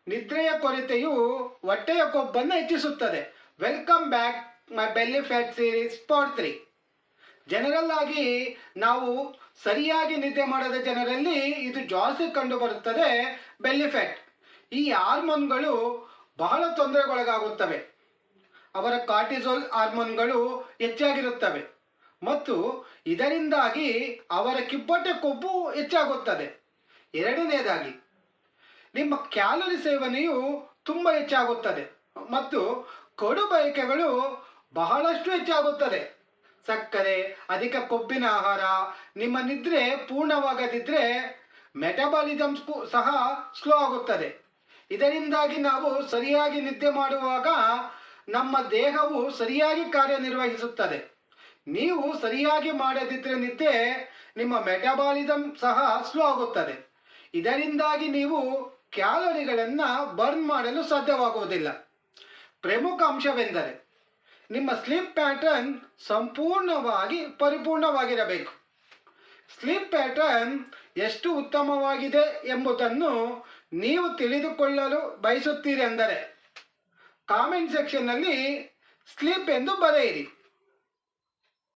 ನಿದ್ರೆಯ ಕೊರತೆಯು ಹೊಟ್ಟೆಯ ಕೊಬ್ಬನ್ನು ಹೆಚ್ಚಿಸುತ್ತದೆ. Welcome back my belly fat series part 3. General ಆಗಿ ನಾವು ಸರಿಯಾಗಿ ನಿದ್ದೆ ಮಾಡದ ಜನರಲ್ಲಿ ಇದು ಜಾಸ್ತಿ ಕಂಡು ಬರುತ್ತದೆ, ಬೆಲ್ಲಿ ಫ್ಯಾಟ್. ಈ ಹಾರ್ಮೋನ್ಗಳು ಬಹಳ ತೊಂದರೆಗೊಳಗಾಗುತ್ತವೆ. ಅವರ ಕಾರ್ಟಿಸೋಲ್ ಹಾರ್ಮೋನ್ಗಳು ಹೆಚ್ಚಾಗಿರುತ್ತವೆ ಮತ್ತು ಇದರಿಂದಾಗಿ ಅವರ ಕಿಬ್ಬೊಟ್ಟೆ ಕೊಬ್ಬು ಹೆಚ್ಚಾಗುತ್ತದೆ. ಎರಡನೆಯದಾಗಿ, ನಿಮ್ಮ ಕ್ಯಾಲೋರಿ ಸೇವನೆಯು ತುಂಬ ಹೆಚ್ಚಾಗುತ್ತದೆ ಮತ್ತು ಕಡು ಬಯಕೆಗಳು ಬಹಳಷ್ಟು ಹೆಚ್ಚಾಗುತ್ತದೆ. ಸಕ್ಕರೆ, ಅಧಿಕ ಕೊಬ್ಬಿನ ಆಹಾರ, ನಿಮ್ಮ ನಿದ್ರೆ ಪೂರ್ಣವಾಗದಿದ್ದರೆ ಮೆಟಬಾಲಿಸಮ್ ಸಹ ಸ್ಲೋ ಆಗುತ್ತದೆ. ಇದರಿಂದಾಗಿ ನಾವು ಸರಿಯಾಗಿ ನಿದ್ದೆ ಮಾಡುವಾಗ ನಮ್ಮ ದೇಹವು ಸರಿಯಾಗಿ ಕಾರ್ಯನಿರ್ವಹಿಸುತ್ತದೆ. ನೀವು ಸರಿಯಾಗಿ ಮಾಡದಿದ್ದರೆ ನಿದ್ದೆ, ನಿಮ್ಮ ಮೆಟಬಾಲಿಸಮ್ ಸಹ ಸ್ಲೋ ಆಗುತ್ತದೆ. ಇದರಿಂದಾಗಿ ನೀವು ಕ್ಯಾಲೋರಿಗಳನ್ನು ಬರ್ನ್ ಮಾಡಲು ಸಾಧ್ಯವಾಗುವುದಿಲ್ಲ. ಪ್ರಮುಖ ಅಂಶವೆಂದರೆ ನಿಮ್ಮ ಸ್ಲೀಪ್ ಪ್ಯಾಟರ್ನ್ ಸಂಪೂರ್ಣವಾಗಿ ಪರಿಪೂರ್ಣವಾಗಿರಬೇಕು. ಸ್ಲೀಪ್ ಪ್ಯಾಟರ್ನ್ ಎಷ್ಟು ಉತ್ತಮವಾಗಿದೆ ಎಂಬುದನ್ನು ನೀವು ತಿಳಿದುಕೊಳ್ಳಲು ಬಯಸುತ್ತೀರಿ ಅಂದರೆ ಕಾಮೆಂಟ್ ಸೆಕ್ಷನ್ನಲ್ಲಿ ಸ್ಲೀಪ್ ಎಂದು ಬರೆಯಿರಿ.